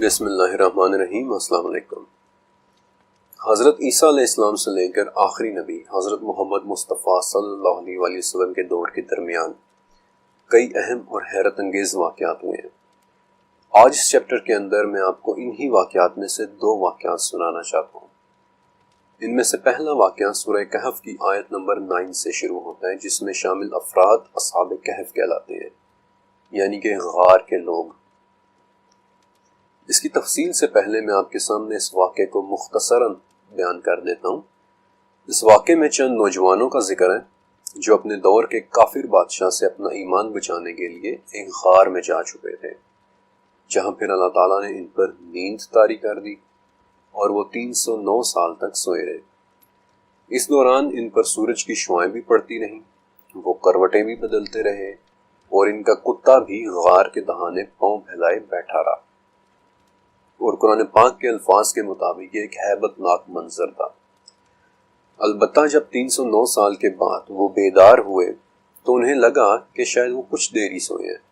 بسم اللہ الرحمن الرحیم۔ السلام علیکم۔ حضرت عیسیٰ علیہ السلام سے لے کر آخری نبی حضرت محمد مصطفیٰ صلی اللہ علیہ وسلم کے دور کے درمیان کئی اہم اور حیرت انگیز واقعات ہوئے ہیں۔ آج اس چیپٹر کے اندر میں آپ کو انہی واقعات میں سے دو واقعات سنانا چاہتا ہوں۔ ان میں سے پہلا واقعہ سورہ کہف کی آیت نمبر 9 سے شروع ہوتا ہے، جس میں شامل افراد اصحاب کہف کہلاتے ہیں، یعنی کہ غار کے لوگ۔ اس کی تفصیل سے پہلے میں آپ کے سامنے اس واقعے کو مختصراً بیان کر دیتا ہوں۔ اس واقعے میں چند نوجوانوں کا ذکر ہے جو اپنے دور کے کافر بادشاہ سے اپنا ایمان بچانے کے لیے ایک غار میں جا چکے تھے، جہاں پھر اللہ تعالیٰ نے ان پر نیند طاری کر دی اور وہ 309 سال تک سوئے رہے۔ اس دوران ان پر سورج کی شعاعیں بھی پڑتی رہیں، وہ کروٹیں بھی بدلتے رہے اور ان کا کتا بھی غار کے دہانے پاؤں پھیلائے بیٹھا رہا، اور قرآن پاک کے الفاظ کے مطابق یہ ایک ہیبت ناک منظر تھا۔ البتہ جب 309 سال کے بعد وہ بیدار ہوئے تو انہیں لگا کہ شاید وہ کچھ دیر ہی سوئے ہیں،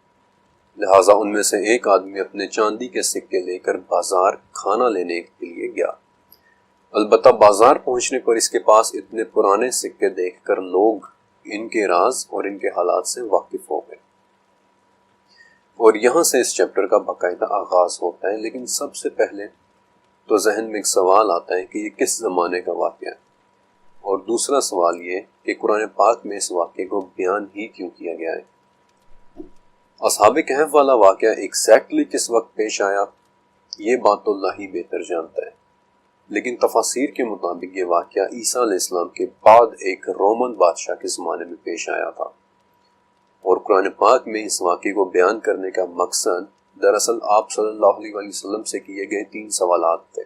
لہٰذا ان میں سے ایک آدمی اپنے چاندی کے سکے لے کر بازار کھانا لینے کے لیے گیا۔ البتہ بازار پہنچنے پر اس کے پاس اتنے پرانے سکے دیکھ کر لوگ ان کے راز اور ان کے حالات سے واقف ہو گئے، اور یہاں سے اس چیپٹر کا باقاعدہ آغاز ہوتا ہے۔ لیکن سب سے پہلے تو ذہن میں ایک سوال آتا ہے کہ یہ کس زمانے کا واقعہ ہے، اور دوسرا سوال یہ کہ قرآن پاک میں اس واقعے کو بیان ہی کیوں کیا گیا ہے۔ اصحاب کہف والا واقعہ ایگزیکٹلی کس وقت پیش آیا، یہ بات تو اللہ ہی بہتر جانتا ہے، لیکن تفاسیر کے مطابق یہ واقعہ عیسیٰ علیہ السلام کے بعد ایک رومن بادشاہ کے زمانے میں پیش آیا تھا، اور قرآن پاک میں اس واقعے کو بیان کرنے کا مقصد دراصل آپ صلی اللہ علیہ وسلم سے کیے گئے 3 سوالات تھے۔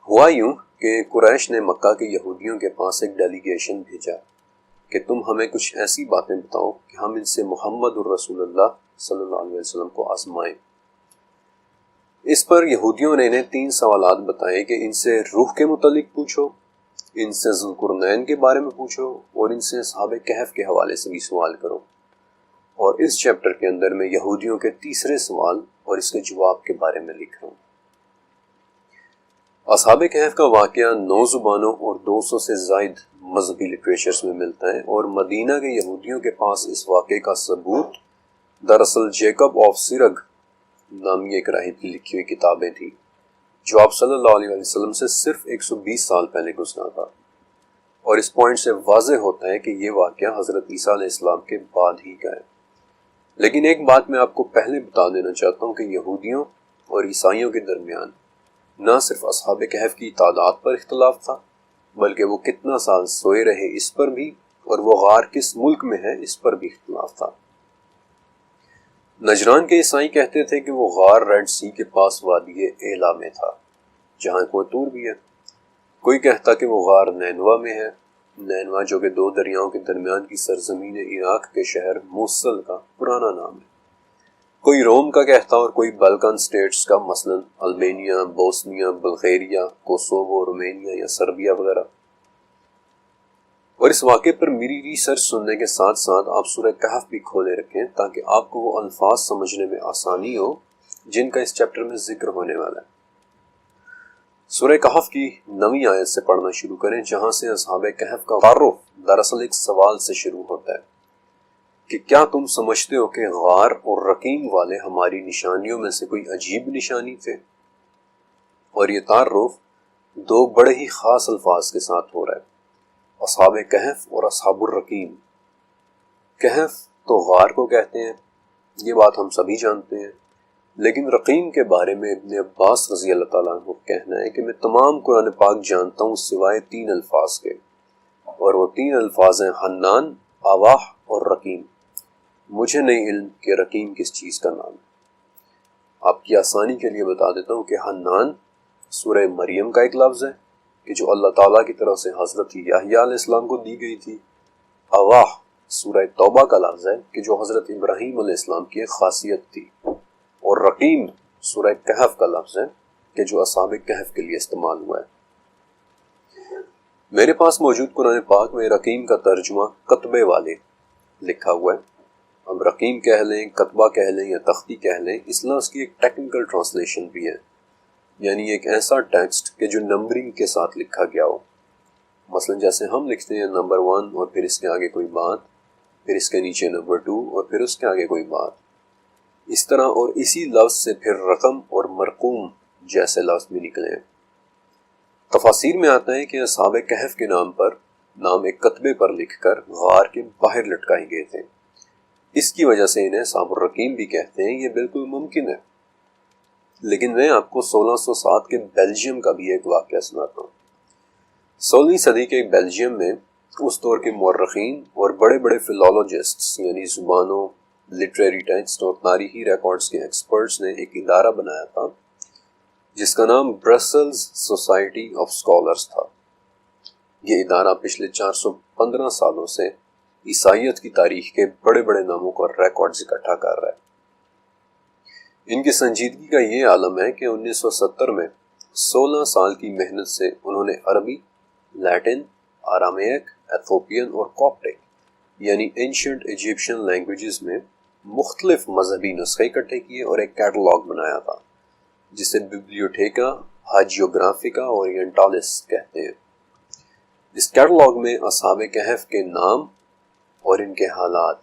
ہوا یوں کہ قریش نے مکہ کے یہودیوں کے پاس ایک ڈیلیگیشن بھیجا کہ تم ہمیں کچھ ایسی باتیں بتاؤ کہ ہم ان سے محمد الرسول اللہ صلی اللہ علیہ وسلم کو آزمائیں۔ اس پر یہودیوں نے انہیں 3 سوالات بتائے کہ ان سے روح کے متعلق پوچھو، ان سے ذوالقرنین کے بارے میں پوچھو، اور ان سے اصحاب کہف کے حوالے سے بھی سوال کرو۔ اور اس چیپٹر کے اندر میں یہودیوں کے تیسرے سوال اور اس کے جواب کے بارے میں لکھ رہا ہوں۔ اصحاب کہف کا واقعہ 9 زبانوں اور 200 سے زائد مذہبی لٹریچرز میں ملتا ہے، اور مدینہ کے یہودیوں کے پاس اس واقعے کا ثبوت دراصل جیکب آف سرگ نامی ایک راہب کی لکھی ہوئی کتابیں تھیں، جو آپ صلی اللہ علیہ وسلم سے صرف 120 سال پہلے گزرا تھا، اور اس پوائنٹ سے واضح ہوتا ہے کہ یہ واقعہ حضرت عیسیٰ علیہ السلام کے بعد ہی کا ہے۔ لیکن ایک بات میں آپ کو پہلے بتا دینا چاہتا ہوں کہ یہودیوں اور عیسائیوں کے درمیان نہ صرف اصحاب کہف کی تعداد پر اختلاف تھا، بلکہ وہ کتنا سال سوئے رہے اس پر بھی، اور وہ غار کس ملک میں ہے اس پر بھی اختلاف تھا۔ نجران کے عیسائی کہتے تھے کہ وہ غار ریڈ سی کے پاس وادی ایلا میں تھا، جہاں کوہ طور بھی ہے۔ کوئی کہتا کہ وہ غار نینوا میں ہے، نینوا جو کہ 2 دریاؤں کے درمیان کی سرزمین عراق کے شہر موصل کا پرانا نام ہے۔ کوئی روم کا کہتا اور کوئی بالکان سٹیٹس کا، مثلا البینیا، بوسنیا، بلغیریا، کوسوو، رومینیا یا سربیا وغیرہ۔ اور اس واقعے پر میری ریسرچ سننے کے ساتھ ساتھ آپ سورہ کہف بھی کھولے رکھیں تاکہ آپ کو وہ الفاظ سمجھنے میں آسانی ہو جن کا اس چیپٹر میں ذکر ہونے والا ہے۔ سورہ کہف کی 9ویں آیت سے پڑھنا شروع کریں، جہاں سے اصحاب کہف کا تعارف دراصل ایک سوال سے شروع ہوتا ہے کہ کیا تم سمجھتے ہو کہ غار اور رقیم والے ہماری نشانیوں میں سے کوئی عجیب نشانی تھے؟ اور یہ تعارف 2 بڑے ہی خاص الفاظ کے ساتھ ہو رہا ہے، اصحاب کہف اور اصحاب الرقیم۔ کہف تو غار کو کہتے ہیں، یہ بات ہم سبھی جانتے ہیں، لیکن رقیم کے بارے میں ابن عباس رضی اللہ تعالیٰ عنہ کہنا ہے کہ میں تمام قرآن پاک جانتا ہوں سوائے 3 الفاظ کے، اور وہ 3 الفاظ ہیں حنان، آواح اور رقیم۔ مجھے نہیں علم کہ رقیم کس چیز کا نام ہے۔ آپ کی آسانی کے لیے بتا دیتا ہوں کہ حنان سورہ مریم کا ایک لفظ ہے کہ جو اللہ تعالیٰ کی طرف سے حضرت یحییٰ علیہ السلام کو دی گئی تھی۔ آواح سورہ توبہ کا لفظ ہے کہ جو حضرت ابراہیم علیہ السلام کی ایک خاصیت تھی، اور رقیم سورہ کہف کا لفظ ہے کہ جو اصحاب کہف کے لیے استعمال ہوا ہے۔ میرے پاس موجود قرآن پاک میں رقیم کا ترجمہ کتبے والے لکھا ہوا ہے، اب رقیم کہہ لیں، کتبہ کہہ لیں یا تختی کہہ لیں، اس لفظ کی ایک ٹیکنیکل ٹرانسلیشن بھی ہے، یعنی ایک ایسا ٹیکسٹ کہ جو نمبرنگ کے ساتھ لکھا گیا ہو۔ مثلا جیسے ہم لکھتے ہیں نمبر 1 اور پھر اس کے آگے کوئی بات، پھر اس کے نیچے نمبر 2 اور پھر اس کے آگے کوئی بات، اس طرح، اور اسی لفظ سے پھر رقم اور مرقوم جیسے لفظ بھی نکلے ہیں۔ تفاسیر میں آتا ہے کہ اصحاب کہف کے نام ایک کتبے پر لکھ کر غار کے باہر لٹکائے گئے تھے۔ اس کی وجہ سے انہیں اصحاب الرقیم بھی کہتے ہیں۔ یہ بالکل ممکن ہے، لیکن میں آپ کو 1607 کے بیلجیم کا بھی ایک واقعہ سناتا ہوں۔ 16ویں صدی کے بیلجیم میں اس دور کے مورخین اور بڑے بڑے فلالوجسٹس یعنی زبانوں، لٹریری ٹیکسٹ اور تاریخی ریکارڈز کے ایکسپرٹس نے ایک ادارہ بنایا تھا جس کا نام برسلز سوسائٹی آف اسکالرز تھا۔ یہ ادارہ پچھلے 415 سالوں سے عیسائیت کی تاریخ کے بڑے بڑے ناموں کا ریکارڈز اکٹھا کر رہا ہے۔ ان کی سنجیدگی کا یہ عالم ہے کہ 1970 میں 16 سال کی محنت سے انہوں نے عربی، لیٹن، آرامیک، ایتھوپین اور کوپٹک یعنی اینشنٹ ایجپشن لینگویجز میں مختلف مذہبی نسخے اکٹھے کیے اور ایک کیٹلاگ بنایا تھا جسے ببلیوٹیکا ہاجیوگرافیکا اورینٹالس کہتے ہیں۔ اس کیٹلاگ میں اصحاب کہف کے نام اور ان کے حالات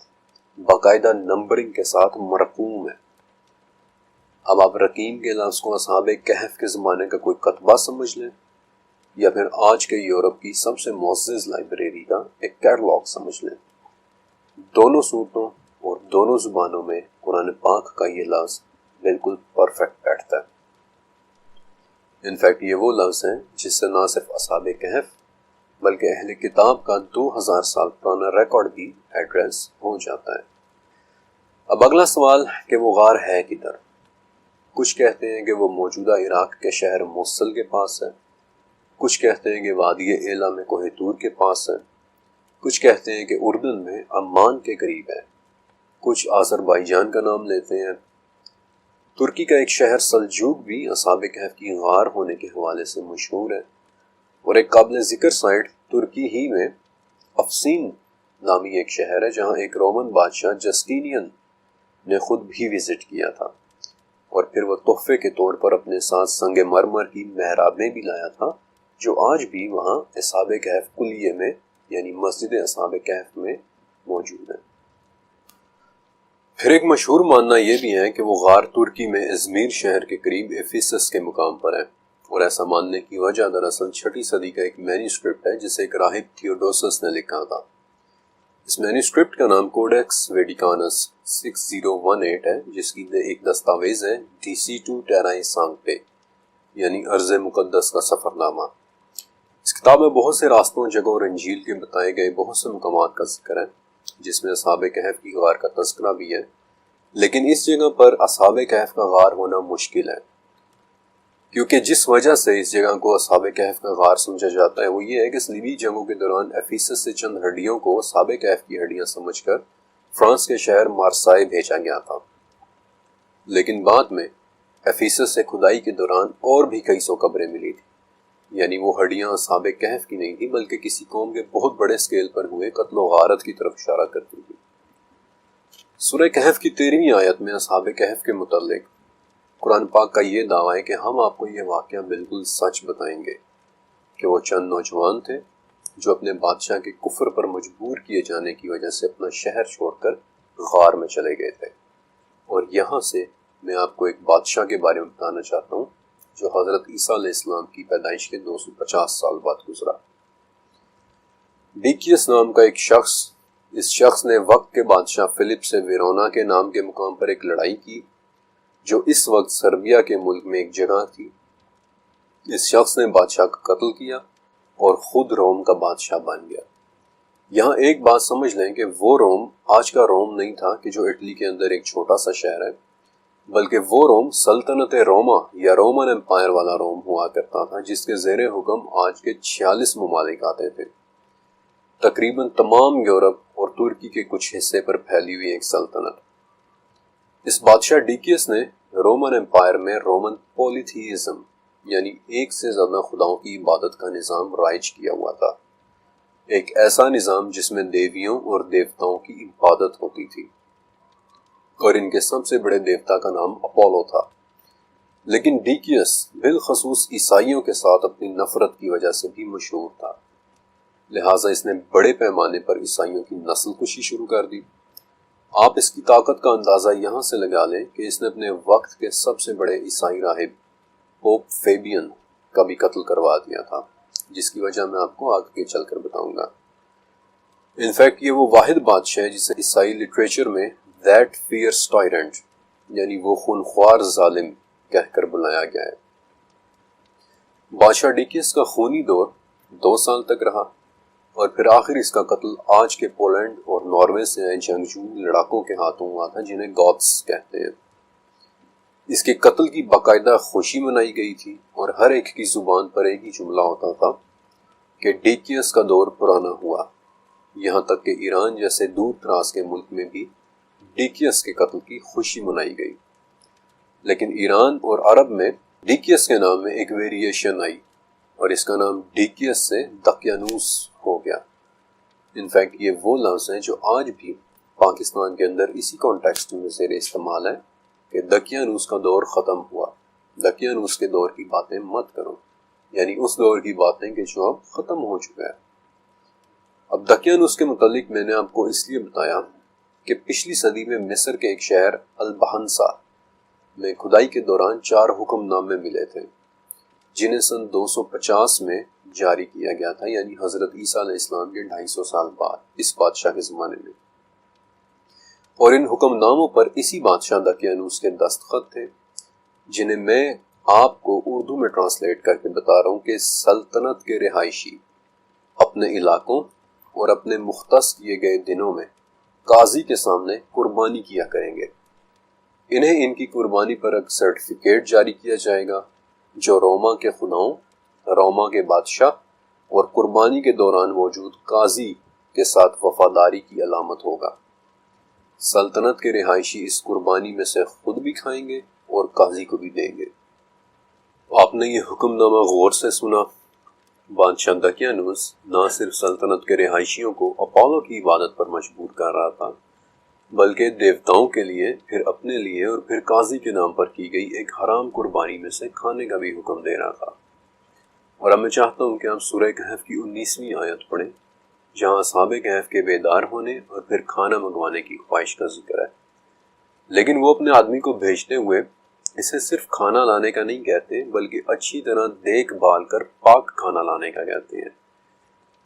باقاعدہ نمبرنگ کے ساتھ مرقوم ہیں۔ اب آپ رقیم کے لفظ کو اصحاب کہف کے زمانے کا کوئی کتبہ سمجھ لیں یا پھر آج کے یورپ کی سب سے معزز لائبریری کا ایک کیٹلاگ سمجھ لیں، دونوں صورتوں اور دونوں زبانوں میں قرآن پاک کا یہ لفظ بالکل پرفیکٹ بیٹھتا ہے۔ انفیکٹ یہ وہ لفظ ہیں جس سے نہ صرف اصحاب کہف بلکہ اہل کتاب کا 2000 سال پرانا ریکارڈ بھی ایڈریس ہو جاتا ہے۔ اب اگلا سوال کہ وہ غار ہے کدھر؟ کچھ کہتے ہیں کہ وہ موجودہ عراق کے شہر موصل کے پاس ہے، کچھ کہتے ہیں کہ وادی ایلا میں کوہ طور کے پاس ہے، کچھ کہتے ہیں کہ اردن میں عمان کے قریب ہے، کچھ آذربائیجان کا نام لیتے ہیں۔ ترکی کا ایک شہر سلجوق بھی اصحاب کہف کی غار ہونے کے حوالے سے مشہور ہے، اور ایک قابل ذکر سائٹ ترکی ہی میں افسین نامی ایک شہر ہے جہاں ایک رومن بادشاہ جسٹینین نے خود بھی وزٹ کیا تھا، اور پھر وہ تحفے کے طور پر اپنے ساتھ سنگ مرمر کی محرابیں بھی لایا تھا جو آج بھی وہاں اصحاب کہف کلیے میں یعنی مسجد اصحاب کہف میں موجود ہے۔ پھر ایک مشہور ماننا یہ بھی ہے کہ وہ غار ترکی میں ازمیر شہر کے قریب ایفیسس کے مقام پر ہے، اور ایسا ماننے کی وجہ دراصل 6 صدی کا ایک مینیوسکرپٹ ہے جسے ایک راہب تھیوڈوسس نے لکھا تھا۔ اس مینیوسکرپٹ کا نام کوڈیکس ویٹیکانس 6018 ہے، جس کی ایک دستاویز ہے DC2 ٹیرائی سانگپے یعنی ارض مقدس کا سفر نامہ۔ اس کتاب میں بہت سے راستوں، جگہوں اور انجیل کے بتائے گئے بہت سے مقامات کا ذکر ہے جس میں اصحاب کہف کی غار کا تذکرہ بھی ہے، لیکن اس جگہ پر اصحاب کہف کا غار ہونا مشکل ہے، کیونکہ جس وجہ سے اس جگہ کو اصحاب کہف کا غار سمجھا جاتا ہے وہ یہ ہے کہ صلیبی جنگوں کے دوران ایفیسس سے چند ہڈیوں کو اصحاب کہف کی ہڈیاں سمجھ کر فرانس کے شہر مارسائے بھیجا گیا تھا، لیکن بعد میں ایفیسس سے کھدائی کے دوران اور بھی کئی سو قبریں ملی تھی، یعنی وہ ہڈیاں اصحاب کہف کی نہیں تھی بلکہ کسی قوم کے بہت بڑے اسکیل پر ہوئے قتل و غارت کی طرف اشارہ کرتی تھی۔ سورہ کہف کی 13ویں آیت میں اصحاب کہف کے متعلق قرآن پاک کا یہ دعویٰ ہے کہ ہم آپ کو یہ واقعہ بالکل سچ بتائیں گے کہ وہ چند نوجوان تھے جو اپنے بادشاہ کے کفر پر مجبور کیے جانے کی وجہ سے اپنا شہر چھوڑ کر غار میں چلے گئے تھے، اور یہاں سے میں آپ کو ایک بادشاہ کے بارے میں بتانا چاہتا ہوں جو حضرت عیسیٰ علیہ السلام کی پیدائش کے 250 سال بعد گزرا۔ ڈیکیس نام کا ایک شخص، اس شخص نے وقت کے بادشاہ فلپ سے ویرونا کے نام کے مقام پر ایک لڑائی کی جو اس وقت سربیا کے ملک میں ایک جگہ تھی۔ اس شخص نے بادشاہ کا قتل کیا اور خود روم کا بادشاہ بن گیا۔ یہاں ایک بات سمجھ لیں کہ وہ روم آج کا روم نہیں تھا کہ جو اٹلی کے اندر ایک چھوٹا سا شہر ہے، بلکہ وہ روم سلطنت روما یا رومن امپائر والا روم ہوا کرتا تھا جس کے زیر حکم آج کے 46 ممالک آتے تھے، تقریباً تمام یورپ اور ترکی کے کچھ حصے پر پھیلی ہوئی ایک سلطنت۔ اس بادشاہ ڈیکیس نے رومن امپائر میں رومن پولیتھیزم یعنی ایک سے زیادہ خداؤں کی عبادت کا نظام رائج کیا ہوا تھا، ایک ایسا نظام جس میں دیویوں اور دیوتاؤں کی عبادت ہوتی تھی۔ اور ان کے سب سے بڑے دیوتا کا نام اپولو تھا۔ لیکن ڈیکیس بالخصوص عیسائیوں کے ساتھ اپنی نفرت کی وجہ سے بھی مشہور تھا، لہٰذا اس نے بڑے پیمانے پر عیسائیوں کی نسل کشی شروع کر دی۔ آپ اس کی طاقت کا اندازہ یہاں سے لگا لیں کہ اس نے اپنے وقت کے سب سے بڑے عیسائی راہب پوپ فیبین کا بھی قتل کروا دیا تھا، جس کی وجہ میں آپ کو آگے چل کر بتاؤں گا۔ انفیکٹ یہ وہ واحد بادشاہ ہے جسے عیسائی لٹریچر میں دیٹ فیئرس ٹائرنٹ یعنی وہ خونخوار ظالم کہہ کر بلایا گیا ہے۔ بادشاہ ڈیکیس کا خونی دور 2 سال تک رہا اور پھر آخر اس کا قتل آج کے پولینڈ اور ناروے سے آئے جنگجو لڑاکوں کے ہاتھوں ہوا تھا، جنہیں گوتس کہتے ہیں۔ اس کے قتل کی باقاعدہ خوشی منائی گئی تھی اور ہر ایک کی زبان پر ایک ہی جملہ ہوتا تھا کہ ڈیکیس کا دور پرانا ہوا، یہاں تک کہ ایران جیسے دور دراز کے ملک میں بھی ڈیکیس کے قتل کی خوشی منائی گئی۔ لیکن ایران اور عرب میں ڈیکیس کے نام میں ایک ویریشن آئی اور اس کا نام ڈیکیس سے دقیانوس ہو گیا۔ انفیکٹ یہ وہ لفظ ہیں جو آج بھی پاکستان کے اندر اسی کانٹیکسٹ میں زیر استعمال ہے کہ دقیانوس کا دور ختم ہوا، دقیانوس کے دور کی باتیں مت کرو، یعنی اس دور کی باتیں کہ جو اب ختم ہو چکا ہے۔ اب دقیانوس کے متعلق میں نے آپ کو اس لیے بتایا کہ پچھلی صدی میں مصر کے ایک شہر البحنسا میں کھدائی کے دوران 4 حکم نامے ملے تھے، جنہیں سن 250 میں جاری کیا گیا تھا، یعنی حضرت عیسیٰ علیہ السلام کے 250 سال بعد اس بادشاہ کے زمانے میں۔ اور ان حکم ناموں پر اسی بادشاہ دقیانوس کے دستخط تھے، جنہیں میں آپ کو اردو میں ٹرانسلیٹ کر کے بتا رہا ہوں کہ سلطنت کے رہائشی اپنے علاقوں اور اپنے مختص کیے گئے دنوں میں قاضی کے سامنے قربانی کیا کریں گے۔ انہیں ان کی قربانی پر ایک سرٹیفکیٹ جاری کیا جائے گا جو روما کے خداؤں، روما کے بادشاہ اور قربانی کے دوران موجود قاضی کے ساتھ وفاداری کی علامت ہوگا۔ سلطنت کے رہائشی اس قربانی میں سے خود بھی کھائیں گے اور قاضی کو بھی دیں گے۔ آپ نے یہ حکم نامہ غور سے سنا۔ بادشاہ دقیانوس نہ صرف سلطنت کے رہائشیوں کو اپولو کی عبادت پر مجبور کر رہا تھا، بلکہ دیوتاؤں کے لیے، پھر اپنے لیے اور پھر قاضی کے نام پر کی گئی ایک حرام قربانی میں سے کھانے کا بھی حکم دے رہا تھا۔ اور اب میں چاہتا ہوں کہ آپ سورہ کہف کی 19ویں آیت پڑھیں، جہاں اصحاب کہف کے بیدار ہونے اور پھر کھانا منگوانے کی خواہش کا ذکر ہے۔ لیکن وہ اپنے آدمی کو بھیجتے ہوئے اسے صرف کھانا لانے کا نہیں کہتے، بلکہ اچھی طرح دیکھ بھال کر پاک کھانا لانے کا کہتے ہیں،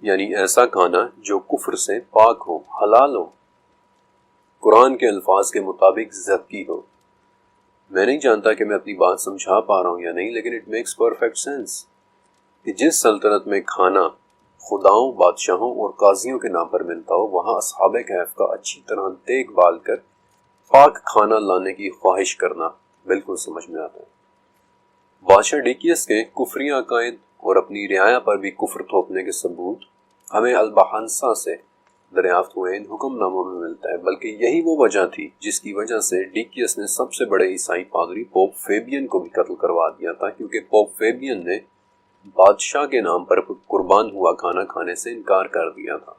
یعنی ایسا کھانا جو کفر سے پاک ہو، حلال ہو، قرآن کے الفاظ کے مطابق زکی ہو۔ میں نہیں جانتا کہ میں اپنی بات سمجھا پا رہا ہوں یا نہیں، لیکن اٹ میکس پرفیکٹ سینس کہ جس سلطنت میں کھانا خداؤں، بادشاہوں اور قاضیوں کے نام پر ملتا ہو، وہاں اصحاب کہف کا اچھی طرح دیکھ بھال کر پاک کھانا لانے کی خواہش کرنا بالکل سمجھ میں آتا ہے۔ بادشاہ ڈیکیس کے کفری عقائد اور اپنی رعایا پر بھی کفر تھوپنے کے ثبوت ہمیں البحنسا سے دریافت ہوئے ان حکم ناموں میں ملتا ہے، بلکہ یہی وہ وجہ تھی جس کی وجہ سے ڈیکیس نے سب سے بڑے عیسائی پادری پوپ فیبین کو بھی قتل کروا دیا تھا، کیونکہ پوپ فیبین نے بادشاہ کے نام پر قربان ہوا کھانا کھانے سے انکار کر دیا تھا۔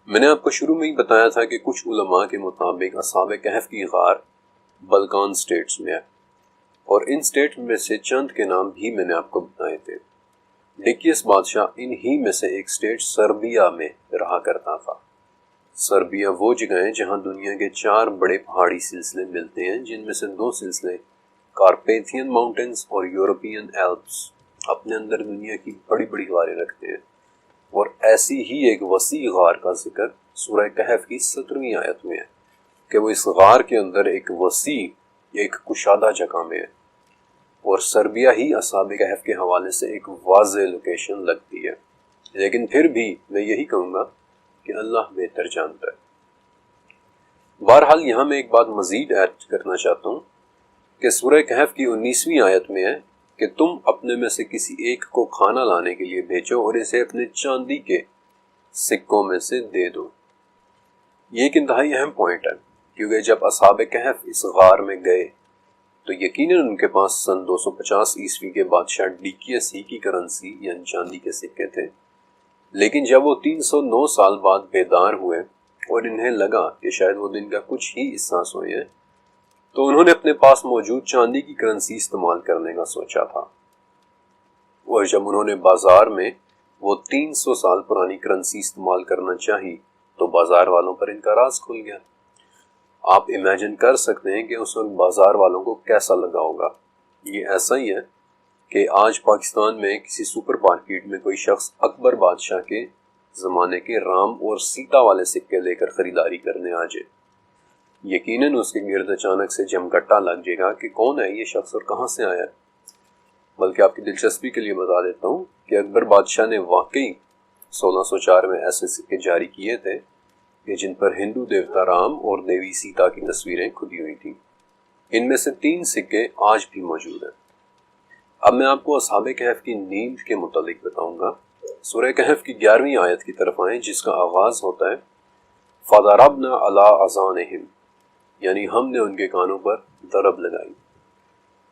میں نے آپ کو شروع میں ہی بتایا تھا کہ کچھ علماء کے مطابق اصحاب کہف کی غار بلکان سٹیٹس میں ہے، اور ان سٹیٹ میں سے چند کے نام بھی میں نے آپ کو بتائے تھے۔ ڈیکیس بادشاہ انہی میں سے ایک سٹیٹ سربیا میں رہا کرتا تھا۔ سربیا وہ جگہ ہے جہاں دنیا کے 4 بڑے پہاڑی سلسلے ملتے ہیں، جن میں سے 2 سلسلے کارپیتھین ماؤنٹینز اور یورپین ایلپس اپنے اندر دنیا کی بڑی بڑی غاریں رکھتے ہیں، اور ایسی ہی ایک وسیع غار کا ذکر سورہ کہف کی 17ویں آیت میں ہے کہ وہ اس غار کے اندر ایک وسیع، ایک کشادہ جگہ میں ہے، اور سربیا ہی اصحاب کہف کے حوالے سے ایک واضح لوکیشن لگتی ہے۔ لیکن پھر بھی میں یہی کہوں گا کہ اللہ بہتر جانتا ہے۔ بہرحال یہاں میں ایک بات مزید ایڈ کرنا چاہتا ہوں کہ سورہ کہف کی 19ویں آیت میں ہے کہ تم اپنے میں سے کسی ایک کو کھانا لانے کے لیے بھیجو اور اسے اپنے چاندی کے سکوں میں سے دے دو۔ یہ ایک انتہائی اہم پوائنٹ ہے، کیونکہ جب اصحاب کہف اس غار میں گئے تو یقیناً ان کے پاس سن 250 عیسوی کے بادشاہ ڈیکیس ہی کی کرنسی یعنی چاندی کے سکے تھے، لیکن جب وہ 309 سال بعد بیدار ہوئے اور انہیں لگا کہ شاید وہ دن کا کچھ ہی حصہ سوئے ہیں، تو انہوں نے اپنے پاس موجود چاندی کی کرنسی استعمال کرنے کا سوچا تھا، اور جب انہوں نے بازار میں وہ 300 سال پرانی کرنسی استعمال کرنا چاہی تو بازار والوں پر ان کا راز کھل گیا۔ آپ امیجن کر سکتے ہیں کہ اس وقت بازار والوں کو کیسا لگا ہوگا۔ یہ ایسا ہی ہے کہ آج پاکستان میں کسی سپر مارکیٹ میں کوئی شخص اکبر بادشاہ کے زمانے کے رام اور سیتا والے سکے لے کر خریداری کرنے آ جائے، یقیناً اس کے گرد اچانک سے جمگٹا لگ جائے گا کہ کون ہے یہ شخص اور کہاں سے آیا ہے۔ بلکہ آپ کی دلچسپی کے لیے بتا دیتا ہوں کہ اکبر بادشاہ نے واقعی 1604 میں ایسے سکے جاری کیے تھے کہ جن پر ہندو دیوتا رام اور دیوی سیتا کی تصویریں کھدی ہوئی تھیں۔ ان میں سے 3 سکے آج بھی موجود ہیں۔ اب میں آپ کو اصحاب کہف کی نیند کے متعلق بتاؤں گا۔ سورہ کہف کی 11ویں آیت کی طرف آئیں، جس کا آغاز ہوتا ہے فَضَرَبْنَا عَلَىٰ أَذَانِهِمْ، یعنی ہم نے ان کے کانوں پر ضرب لگائی۔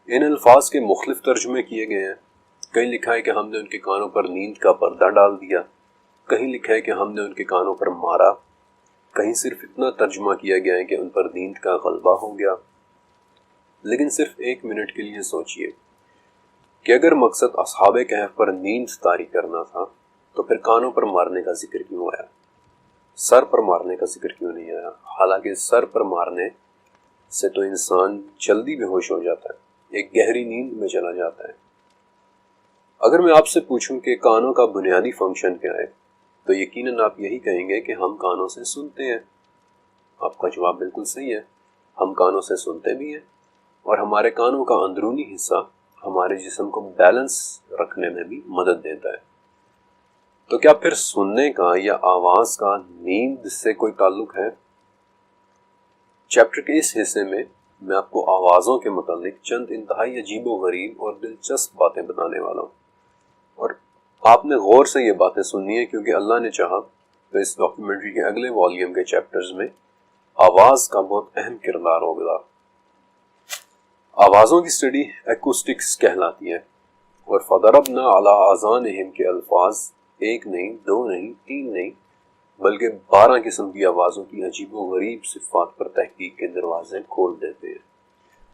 ان الفاظ کے مختلف ترجمے کیے گئے ہیں۔ کہیں لکھا ہے کہ ہم نے ان کے کانوں پر نیند کا پردہ ڈال دیا، کہیں لکھا ہے کہ ہم نے ان کے کانوں پر مارا، کہیں صرف اتنا ترجمہ کیا گیا ہے کہ ان پر نیند کا غلبہ ہو گیا۔ لیکن صرف 1 منٹ کے لیے سوچئے کہ اگر مقصد اصحاب کہف پر نیند طاری کرنا تھا تو پھر کانوں پر مارنے کا ذکر کیوں آیا؟ سر پر مارنے کا ذکر کیوں نہیں آیا؟ حالانکہ سر پر مارنے سے تو انسان جلدی بے ہوش ہو جاتا ہے، ایک گہری نیند میں چلا جاتا ہے۔ اگر میں آپ سے پوچھوں کہ کانوں کا بنیادی فنکشن کیا ہے تو یقیناً آپ یہی کہیں گے کہ ہم کانوں سے سنتے ہیں۔ آپ کا جواب بالکل صحیح ہے، ہم کانوں سے سنتے بھی ہیں، اور ہمارے کانوں کا اندرونی حصہ ہمارے جسم کو بیلنس رکھنے میں بھی مدد دیتا ہے۔ تو کیا پھر سننے کا یا آواز کا نیند سے کوئی تعلق ہے؟ چیپٹر کے اس حصے میں آپ کو آوازوں کے متعلق چند انتہائی عجیب و غریب اور دلچسپ باتیں بتانے والا ہوں، اور آپ نے غور سے یہ باتیں سننی ہے، کیونکہ اللہ نے چاہا تو اس ڈاکیومنٹری کے اگلے والیوم کے چیپٹرز میں آواز کا بہت اہم کردار ہوگا۔ آوازوں کی سٹڈی ایکوسٹکس کہلاتی ہے، اور فَضَرَبْنَا عَلَىٰ آذَانِهِمْ کے الفاظ 1 نہیں، 2 نہیں، 3 نہیں، بلکہ 12 قسم کی آوازوں کی عجیب و غریب صفات پر تحقیق کے دروازے کھول دیتے ہیں،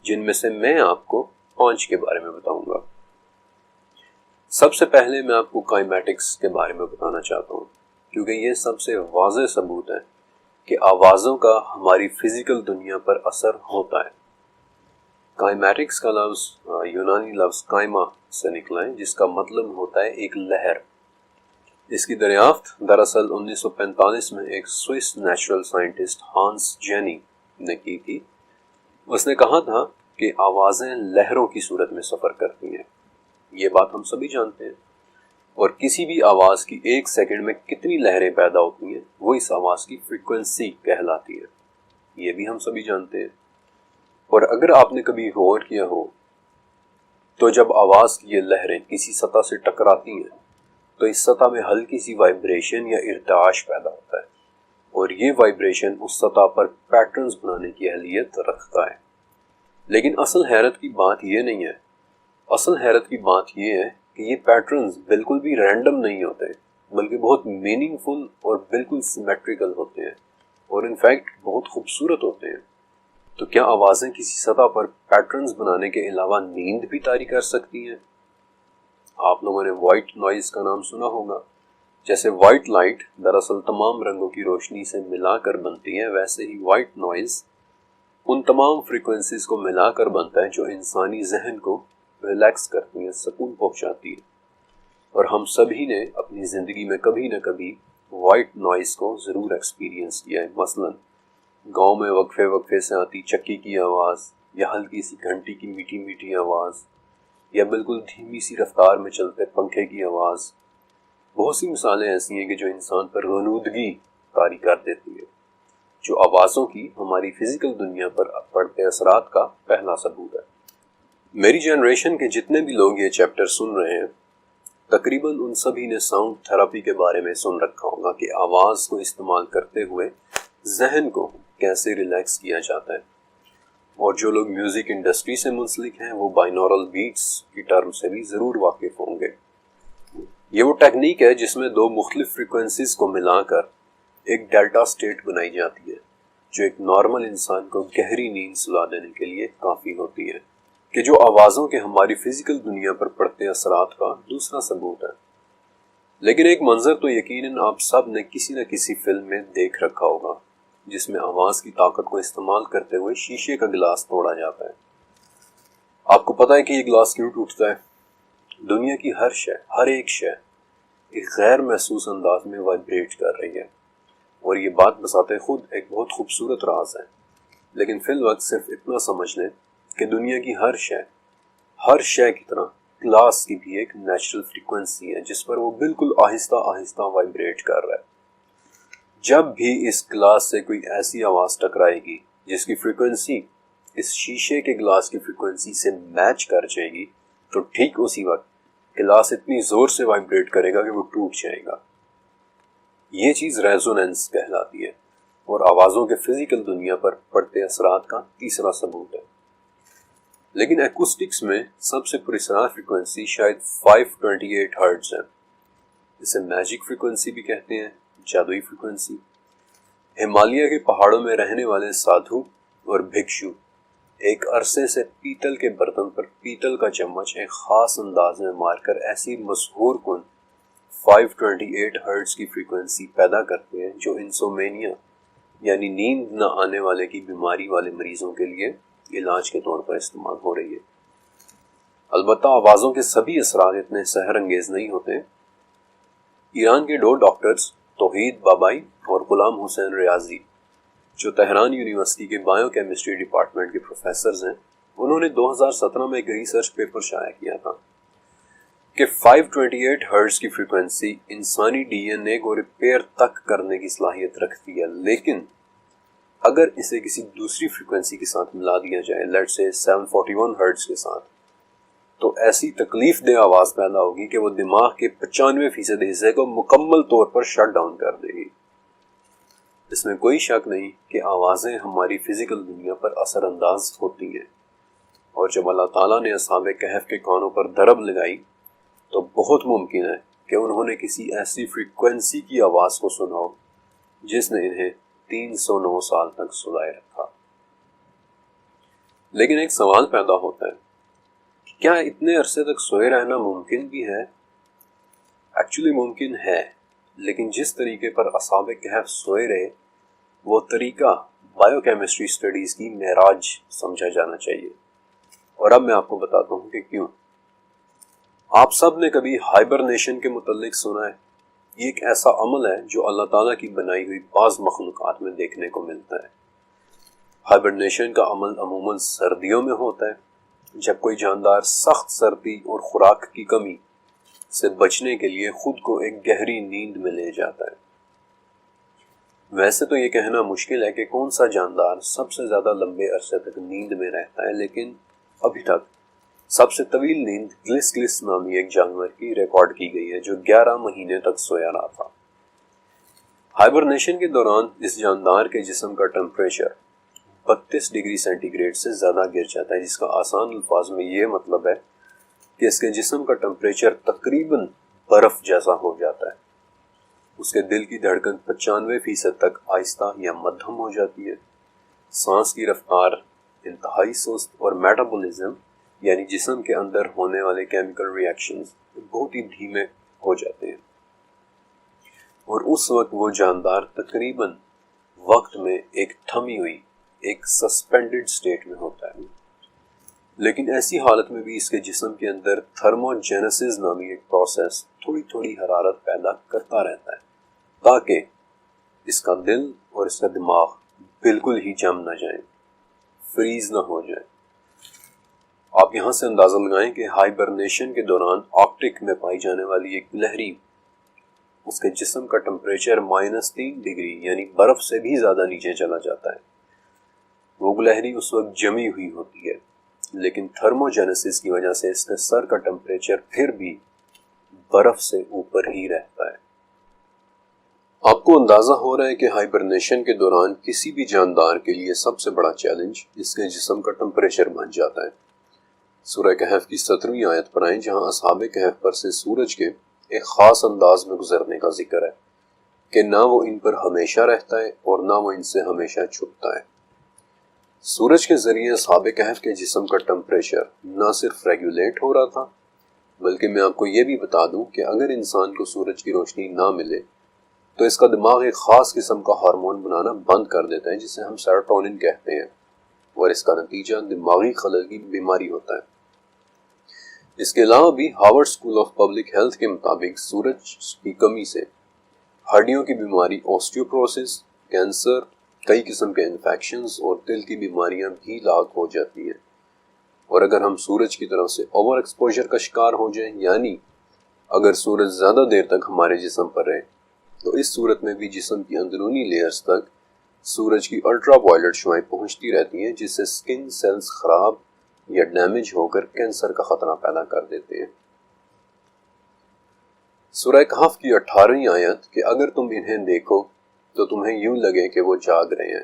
جن میں سے میں آپ کو 5 کے بارے میں بتاؤں گا۔ سب سے پہلے میں آپ کو کائمیٹکس کے بارے میں بتانا چاہتا ہوں، کیونکہ یہ سب سے واضح ثبوت ہے کہ آوازوں کا ہماری فزیکل دنیا پر اثر ہوتا ہے۔ کائمیٹکس کا لفظ یونانی لفظ کائما سے نکلا ہے، جس کا مطلب ہوتا ہے ایک لہر۔ اس کی دریافت دراصل 1945 میں ایک سوئس نیچرل سائنٹسٹ ہانس جینی نے کی تھی۔ اس نے کہا تھا کہ آوازیں لہروں کی صورت میں سفر کرتی ہیں۔ یہ بات ہم سبھی جانتے ہیں، اور کسی بھی آواز کی 1 سیکنڈ میں کتنی لہریں پیدا ہوتی ہیں وہ اس آواز کی فریکوینسی کہلاتی ہے، یہ بھی ہم سبھی جانتے ہیں۔ اور اگر آپ نے کبھی غور کیا ہو تو جب آواز کی یہ لہریں کسی سطح سے ٹکراتی ہیں تو اس سطح میں ہلکی سی وائبریشن یا ارتعاش پیدا ہوتا ہے، اور یہ وائبریشن اس سطح پر پیٹرنز بنانے کی اہلیت رکھتا ہے۔ لیکن اصل حیرت کی بات یہ نہیں ہے، اصل حیرت کی بات یہ ہے کہ یہ پیٹرنز بالکل بھی رینڈم نہیں ہوتے، بلکہ بہت میننگ فل اور بالکل سیمیٹریکل ہوتے ہیں، اور انفیکٹ بہت خوبصورت ہوتے ہیں۔ تو کیا آوازیں کسی سطح پر پیٹرنز بنانے کے علاوہ نیند بھی طاری کر سکتی ہیں؟ آپ لوگوں نے وائٹ نوائز کا نام سنا ہوگا۔ جیسے وائٹ لائٹ دراصل تمام رنگوں کی روشنی سے ملا کر بنتی ہے، ویسے ہی وائٹ نوائز ان تمام فریکوینسیز کو ملا کر بنتا ہے جو انسانی ذہن کو ریلیکس کرتی ہیں، سکون پہنچاتی ہے۔ اور ہم سبھی نے اپنی زندگی میں کبھی نہ کبھی وائٹ نوائز کو ضرور ایکسپیرینس کیا ہے۔ مثلاً گاؤں میں وقفے وقفے سے آتی چکی کی آواز، یا ہلکی سی گھنٹی کی میٹھی میٹھی آواز، یا بالکل دھیمی سی رفتار میں چلتے پنکھے کی آواز۔ بہت سی مثالیں ایسی ہیں کہ جو انسان پر غنودگی طاری کر دیتی ہے، جو آوازوں کی ہماری فزیکل دنیا پر پڑتے اثرات کا پہلا ثبوت ہے۔ میری جنریشن کے جتنے بھی لوگ یہ چیپٹر سن رہے ہیں، تقریباً ان سبھی نے ساؤنڈ تھراپی کے بارے میں سن رکھا ہوگا کہ آواز کو استعمال کرتے ہوئے ذہن کو کیسے ریلیکس کیا جاتا ہے۔ اور جو لوگ میوزک انڈسٹری سے منسلک ہیں وہ بائنورل بیٹس کی ٹرم سے بھی ضرور واقف ہوں گے۔ یہ وہ ٹیکنیک ہے جس میں 2 مختلف فریکوینسیز کو ملا کر ایک ڈیلٹا سٹیٹ بنائی جاتی ہے جو ایک نارمل انسان کو گہری نیند سلا دینے کے لیے کافی ہوتی ہے، کہ جو آوازوں کے ہماری فزیکل دنیا پر پڑتے اثرات کا دوسرا ثبوت ہے۔ لیکن ایک منظر تو یقیناً آپ سب نے کسی نہ کسی فلم میں دیکھ رکھا ہوگا، جس میں آواز کی طاقت کو استعمال کرتے ہوئے شیشے کا گلاس توڑا جاتا ہے۔ آپ کو پتہ ہے کہ یہ گلاس کیوں ٹوٹتا ہے؟ دنیا کی ہر شے، ہر ایک شے ایک غیر محسوس انداز میں وائبریٹ کر رہی ہے، اور یہ بات بذات خود ایک بہت خوبصورت راز ہے۔ لیکن فی الوقت صرف اتنا سمجھ لیں کہ دنیا کی ہر شے کی طرح گلاس کی بھی ایک نیچرل فریکوینسی ہے جس پر وہ بالکل آہستہ آہستہ وائبریٹ کر رہا ہے۔ جب بھی اس گلاس سے کوئی ایسی آواز ٹکرائے گی جس کی فریکوینسی اس شیشے کے گلاس کی فریکوینسی سے میچ کر جائے گی، تو ٹھیک اسی وقت گلاس اتنی زور سے وائبریٹ کرے گا کہ وہ ٹوٹ جائے گا۔ یہ چیز ریزوننس کہلاتی ہے، اور آوازوں کے فزیکل دنیا پر پڑتے اثرات کا تیسرا ثبوت ہے۔ لیکن ایکوسٹکس میں سب سے پراسرار فریکوینسی شاید 528 ہرٹز ہے۔ اسے میجک فریکوینسی بھی کہتے ہیں، جادوئی فریکوینسی۔ ہمالیہ کے پہاڑوں میں رہنے والے سادھو اور بھکشو ایک عرصے سے پیتل کے برتن پر پیتل کا چمچ ایک خاص انداز میں مار کر ایسی مسحور کن 528 ہرٹز کی فریکوینسی پیدا کرتے ہیں جو انسومینیا یعنی نیند نہ آنے والے کی بیماری والے مریضوں کے لیے علاج کے طور پر استعمال ہو رہی ہے۔ البتہ آوازوں کے سبھی اثرات اتنے سحر انگیز نہیں ہوتے۔ ایران کے 2 ڈاکٹرز توحید بابائی اور غلام حسین ریاضی، جو تہران یونیورسٹی کے بائیو کیمسٹری ڈپارٹمنٹ کے پروفیسرز ہیں، انہوں نے 2017 میں ایک ریسرچ پیپر شائع کیا تھا کہ 528 ہرٹز کی فریکوینسی انسانی ڈی این اے کو ریپیئر تک کرنے کی صلاحیت رکھتی ہے، لیکن اگر اسے کسی دوسری فریکوینسی کے ساتھ ملا دیا جائے، لیٹ سے 741 ہرٹز کے ساتھ، تو ایسی تکلیف دہ آواز پیدا ہوگی کہ وہ دماغ کے 95% حصے کو مکمل طور پر شٹ ڈاؤن کر دے گی۔ اس میں کوئی شک نہیں کہ آوازیں ہماری فزیکل دنیا پر اثر انداز ہوتی ہیں، اور جب اللہ تعالیٰ نے اصحاب کہف کے کانوں پر ضرب لگائی تو بہت ممکن ہے کہ انہوں نے کسی ایسی فریکوینسی کی آواز کو سنا ہو جس نے انہیں 309 سال تک سلائے رکھا۔ لیکن ایک سوال پیدا ہوتا ہے کہ کیا اتنے عرصے تک سوئے رہنا ممکن بھی ہے؟ ایکچولی ممکن ہے، لیکن جس طریقے پر اصحاب کہف سوئے رہے وہ طریقہ بائیو کیمسٹری سٹڈیز کی معراج سمجھا جانا چاہیے، اور اب میں آپ کو بتاتا ہوں کہ کیوں۔ آپ سب نے کبھی ہائبرنیشن کے متعلق سنا ہے؟ یہ ایک ایسا عمل ہے جو اللہ تعالیٰ کی بنائی ہوئی بعض مخلوقات میں دیکھنے کو ملتا ہے۔ ہائبرنیشن کا عمل عموماً سردیوں میں ہوتا ہے، جب کوئی جاندار سخت سردی اور خوراک کی کمی سے بچنے کے لیے خود کو ایک گہری نیند میں لے جاتا ہے۔ ویسے تو یہ کہنا مشکل ہے کہ کون سا جاندار سب سے زیادہ لمبے عرصے تک نیند میں رہتا ہے، لیکن ابھی تک سب سے طویل نیند گلس نامی ایک جانور کی ریکارڈ کی گئی ہے جو 11 مہینے تک سویا رہا تھا۔ ہائبرنیشن کے دوران اس جاندار کے جسم کا ٹمپریچر 32 ڈگری سینٹی گریڈ سے زیادہ گر جاتا ہے، جس کا آسان الفاظ میں یہ مطلب ہے کہ اس کے جسم کا ٹمپریچر تقریباً برف جیسا ہو جاتا ہے۔ اس کے دل کی دھڑکن 95% تک آہستہ یا مدھم ہو جاتی ہے، سانس کی رفتار انتہائی سست، اور میٹابولزم یعنی جسم کے اندر ہونے والے کیمیکل ری ایکشنز بہت ہی دھیمے ہو جاتے ہیں، اور اس وقت وہ جاندار تقریباً وقت میں ایک تھمی ہوئی، ایک سسپینڈڈ سٹیٹ میں ہوتا ہے۔ لیکن ایسی حالت میں بھی اس کے جسم کے اندر تھرموجینیسس نامی ایک پروسیس تھوڑی تھوڑی حرارت پیدا کرتا رہتا ہے تاکہ اس کا دل اور اس کا دماغ بالکل ہی جم نہ جائیں، فریز نہ ہو جائیں۔ آپ یہاں سے اندازہ لگائیں کہ ہائبرنیشن کے دوران آرکٹک میں پائی جانے والی ایک گلہری، اس کے جسم کا ٹمپریچر -3 ڈگری یعنی برف سے بھی زیادہ نیچے چلا جاتا ہے۔ وہ گلہری اس وقت جمی ہوئی ہوتی ہے، لیکن تھرموجینیسس کی وجہ سے اس کے سر کا ٹمپریچر پھر بھی برف سے اوپر ہی رہتا ہے۔ آپ کو اندازہ ہو رہا ہے کہ ہائبرنیشن کے دوران کسی بھی جاندار کے لیے سب سے بڑا چیلنج اس کے جسم کا ٹمپریچر بن جاتا ہے۔ سورہ کہف کی 17ویں آیت پر آئیں، جہاں اصحاب کہف پر سے سورج کے ایک خاص انداز میں گزرنے کا ذکر ہے کہ نہ وہ ان پر ہمیشہ رہتا ہے اور نہ وہ ان سے ہمیشہ چھپتا ہے۔ سورج کے ذریعے اصحاب کہف کے جسم کا ٹمپریچر نہ صرف ریگولیٹ ہو رہا تھا، بلکہ میں آپ کو یہ بھی بتا دوں کہ اگر انسان کو سورج کی روشنی نہ ملے تو اس کا دماغ ایک خاص قسم کا ہارمون بنانا بند کر دیتا ہے جسے ہم سیروٹونن کہتے ہیں، اور اس کا نتیجہ دماغی خلل کی بیماری ہوتا ہے۔ اس کے علاوہ بھی Harvard school of public health کے مطابق سورج کی کمی سے ہڈیوں کی بیماری، اوسٹیوپروسس، کینسر، کئی قسم کے انفیکشنز اور دل کی بیماریاں بھی لاحق ہو جاتی ہیں۔ اور اگر ہم سورج کی طرف سے اوور ایکسپوجر کا شکار ہو جائیں، یعنی اگر سورج زیادہ دیر تک ہمارے جسم پر رہے، تو اس صورت میں بھی جسم کی اندرونی لیئرز تک سورج کی الٹرا وائلٹ شعاعیں پہنچتی رہتی ہیں، جس سے سکن سیلز خراب یا ڈیمیج ہو کر کینسر کا خطرہ پیدا کر دیتے ہیں۔ سورہ کہف کی 18ویں آیت کہ اگر تم انہیں دیکھو تو تمہیں یوں لگے کہ وہ جاگ رہے ہیں،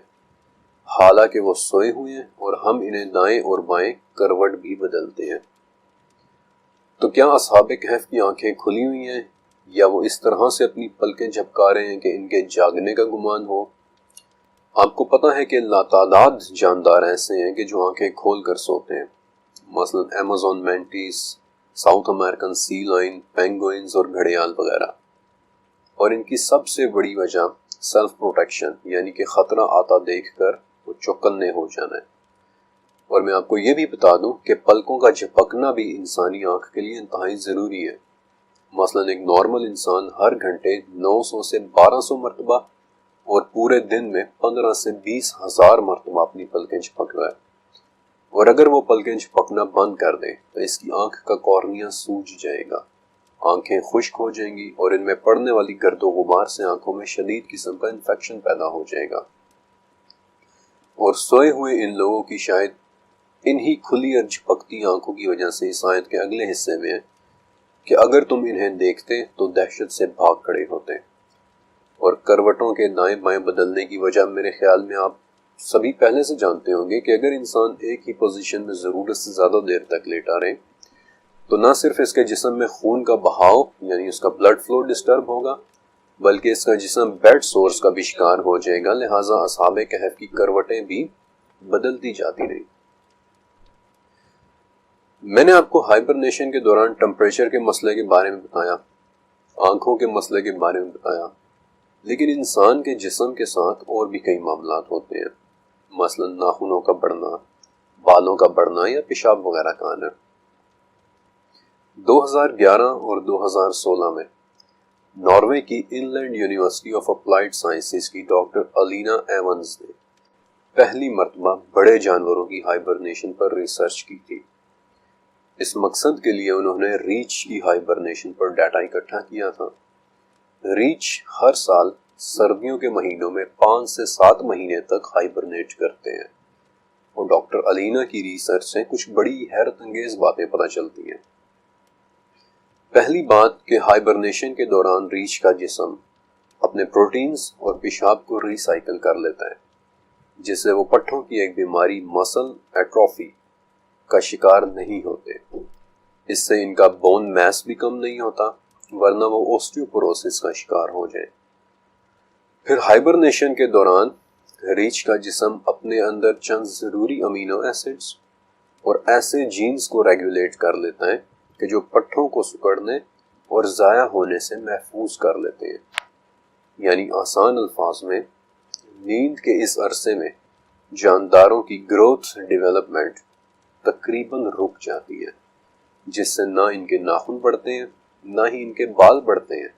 حالانکہ وہ سوئے ہوئے ہیں، اور ہم انہیں دائیں اور بائیں کروٹ بھی بدلتے ہیں۔ تو کیا اصحاب کہف کی آنکھیں کھلی ہوئی ہیں، یا وہ اس طرح سے اپنی پلکیں جھپکا رہے ہیں کہ ان کے جاگنے کا گمان ہو؟ آپ کو پتہ ہے کہ لاتعداد جاندار ایسے ہیں کہ جو آنکھیں کھول کر سوتے ہیں، مثلا ایمیزون مینٹیس، ساؤتھ امریکن سی لائن، پینگوئنز اور گھڑیال وغیرہ۔ اور ان کی سب سے بڑی وجہ سیلف پروٹیکشن، یعنی کہ خطرہ آتا دیکھ کر وہ چوکنے ہو جانا ہے۔ اور میں آپ کو یہ بھی بتا دوں کہ پلکوں کا جھپکنا بھی انسانی آنکھ کے لیے انتہائی ضروری ہے۔ مثلا ایک نارمل انسان ہر گھنٹے 900 سے 1200 مرتبہ اور پورے دن میں 15 سے 20,000 مرتبہ اپنی پلکیں جھپک رہا ہے، اور اگر وہ پلکیں جھپکنا بند کر دے تو اس کی آنکھ کا کارنیا سوج جائے گا، آنکھیں خشک ہو جائیں گی، اور ان میں پڑنے والی گرد و غبار سے آنکھوں میں شدید قسم کا انفیکشن پیدا ہو جائے گا۔ اور سوئے ہوئے ان لوگوں کی شاید انہی کھلی اور جھپکتی آنکھوں کی وجہ سے اس آیت کے اگلے حصے میں ہے کہ اگر تم انہیں دیکھتے تو دہشت سے بھاگ کھڑے ہوتے۔ اور کروٹوں کے دائیں بائیں بدلنے کی وجہ میرے خیال میں آپ سبھی پہلے سے جانتے ہوں گے کہ اگر انسان ایک ہی پوزیشن میں ضرورت سے زیادہ دیر تک لیٹا رہے تو نہ صرف اس کے جسم میں خون کا بہاؤ یعنی اس کا بلڈ فلو ڈسٹرب ہوگا، بلکہ اس کا جسم بیڈ سورس کا بھی شکار ہو جائے گا۔ لہٰذا اصحاب کہف کی کروٹیں بھی بدلتی جاتی رہی۔ میں نے آپ کو ہائبرنیشن کے دوران ٹمپریچر کے مسئلے کے بارے میں بتایا، آنکھوں کے مسئلے کے بارے میں بتایا، لیکن انسان کے جسم کے ساتھ اور بھی کئی معاملات ہوتے ہیں، مثلا ناخنوں کا بڑھنا، بالوں کا بڑھنا یا پیشاب وغیرہ کا آنا۔ 2011 اور 2016 میں ناروے کی انلینڈ یونیورسٹی آف اپلائیڈ سائنسز کی ڈاکٹر الینا ایونز نے پہلی مرتبہ بڑے جانوروں کی ہائبرنیشن پر ریسرچ کی تھی۔ اس مقصد کے لیے انہوں نے ریچ کی ہائبرنیشن پر ڈیٹا اکٹھا کیا تھا۔ ریچ ہر سال سردیوں کے مہینوں میں 5 سے 7 مہینے تک ہائبرنیٹ کرتے ہیں، اور ڈاکٹر الینا کی ریسرچ سے کچھ بڑی حیرت انگیز باتیں پتہ چلتی ہیں۔ پہلی بات کہ ہائبرنیشن کے دوران ریچ کا جسم اپنے پروٹینز اور پیشاب کو ری سائیکل کر لیتا ہے، جس سے وہ پٹھوں کی ایک بیماری مسل ایٹروفی کا شکار نہیں ہوتے۔ اس سے ان کا بون میس بھی کم نہیں ہوتا، ورنہ وہ اوسٹیوپروسس کا شکار ہو جائے۔ پھر ہائبرنیشن کے دوران ریچھ کا جسم اپنے اندر چند ضروری امینو ایسڈز اور ایسے جینز کو ریگولیٹ کر لیتا ہے کہ جو پٹھوں کو سکڑنے اور ضائع ہونے سے محفوظ کر لیتے ہیں۔ یعنی آسان الفاظ میں، نیند کے اس عرصے میں جانداروں کی گروتھ ڈیولپمنٹ تقریباً رک جاتی ہے، جس سے نہ ان کے ناخن بڑھتے ہیں، نہ ہی ان کے بال بڑھتے ہیں،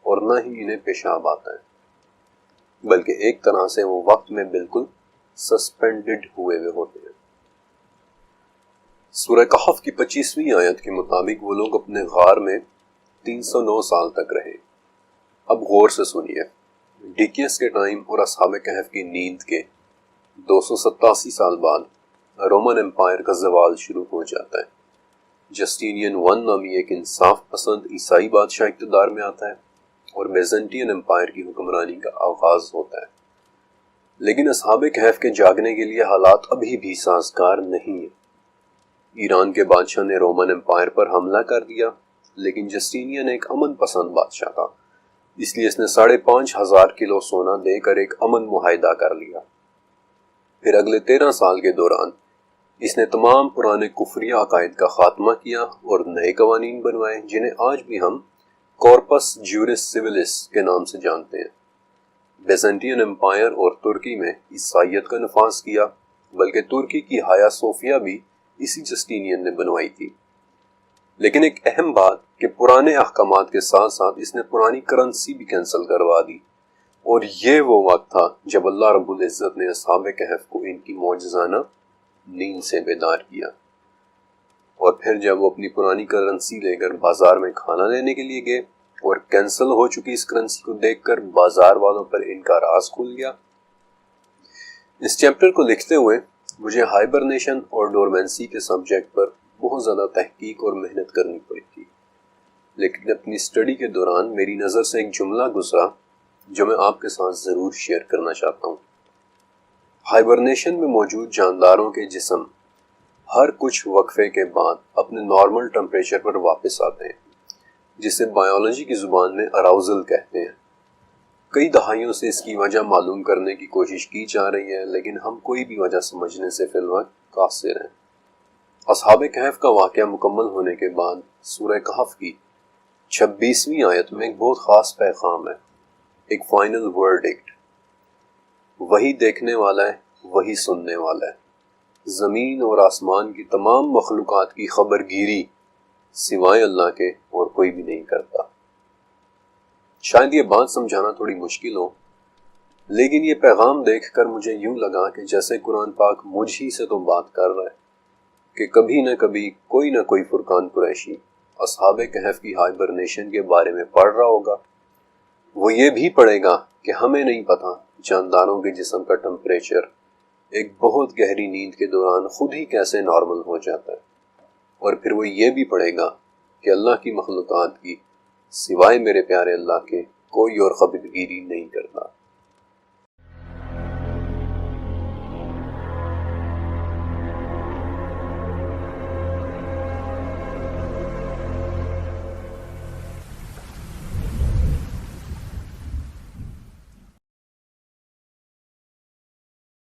اور نہ ہی انہیں پیشاب آتا ہے، بلکہ ایک طرح سے وہ وقت میں بالکل سسپینڈڈ ہوئے ہوتے ہیں۔ سورہ کہف کی 25ویں آیت کے مطابق وہ لوگ اپنے غار میں 309 سال تک رہے۔ اب غور سے سنیے، ڈیکیس کے ٹائم اور اصحاب کہف کی نیند کے 287 سال بعد رومن امپائر کا زوال شروع ہو جاتا ہے۔ جسٹینین ون نامی ایک انصاف پسند عیسائی بادشاہ اقتدار میں آتا ہے، اور بیزنٹین امپائر کی حکمرانی کا آغاز ہوتا ہے۔ لیکن اصحاب کہف کے جاگنے کے لیے حالات ابھی بھی سازگار نہیں ہیں۔ ایران کے بادشاہ نے رومن امپائر پر حملہ کر دیا، لیکن جسٹینین ایک امن پسند بادشاہ تھا، اس لیے اس نے 5,500 کلو سونا دے کر ایک امن معاہدہ کر لیا۔ پھر اگلے 13 سال کے دوران اس نے تمام پرانے کفری عقائد کا خاتمہ کیا اور نئے قوانین بنوائے جنہیں آج بھی ہم کارپس جیورس سیولس کے نام سے جانتے ہیں۔ بیزنٹین امپائر اور ترکی میں عیسائیت کا نفاذ کیا، بلکہ ترکی کی ہایا صوفیہ بھی اسی جسٹینین نے بنوائی تھی۔ لیکن ایک اہم بات کہ پرانے احکامات کے ساتھ ساتھ اس نے پرانی کرنسی بھی کینسل کروا دی، اور یہ وہ وقت تھا جب اللہ رب العزت نے اصحاب کہف کو ان کی معجزانہ نیند سے بیدار کیا۔ اور پھر جب وہ اپنی پرانی کرنسی لے کر بازار میں کھانا لینے کے لیے گئے اور کینسل ہو چکی اس کرنسی کو دیکھ کر بازار والوں پر ان کا راز کھل گیا۔ اس چیپٹر کو لکھتے ہوئے مجھے ہائبرنیشن اور ڈورمنسی کے سبجیکٹ پر بہت زیادہ تحقیق اور محنت کرنی پڑی تھی، لیکن اپنی اسٹڈی کے دوران میری نظر سے ایک جملہ گزرا جو میں آپ کے ساتھ ضرور شیئر کرنا چاہتا ہوں۔ ہائبرنیشن میں موجود جانداروں کے جسم ہر کچھ وقفے کے بعد اپنے نارمل ٹمپریچر پر واپس آتے ہیں، جسے بائیولوجی کی زبان میں اراؤزل کہتے ہیں۔ کئی دہائیوں سے اس کی وجہ معلوم کرنے کی کوشش کی جا رہی ہے، لیکن ہم کوئی بھی وجہ سمجھنے سے فی الوقت قاصر ہیں۔ اصحاب کہف کا واقعہ مکمل ہونے کے بعد سورہ کہف کی 26ویں آیت میں ایک بہت خاص پیغام ہے، ایک فائنل ورڈکٹ۔ وہی دیکھنے والا ہے، وہی سننے والا ہے۔ زمین اور آسمان کی تمام مخلوقات کی خبر گیری سوائے اللہ کے اور کوئی بھی نہیں کرتا۔ شاید یہ بات سمجھانا تھوڑی مشکل ہو، لیکن یہ پیغام دیکھ کر مجھے یوں لگا کہ جیسے قرآن پاک مجھ ہی سے تو بات کر رہا ہے کہ کبھی نہ کبھی کوئی نہ کوئی فرقان قریشی اصحاب کہف کی ہائبرنیشن کے بارے میں پڑھ رہا ہوگا۔ وہ یہ بھی پڑھے گا کہ ہمیں نہیں پتا جانداروں کے جسم کا ٹمپریچر ایک بہت گہری نیند کے دوران خود ہی کیسے نارمل ہو جاتا ہے، اور پھر وہ یہ بھی پڑھے گا کہ اللہ کی مخلوقات کی سوائے میرے پیارے اللہ کے کوئی اور خبرگیری نہیں کرتا۔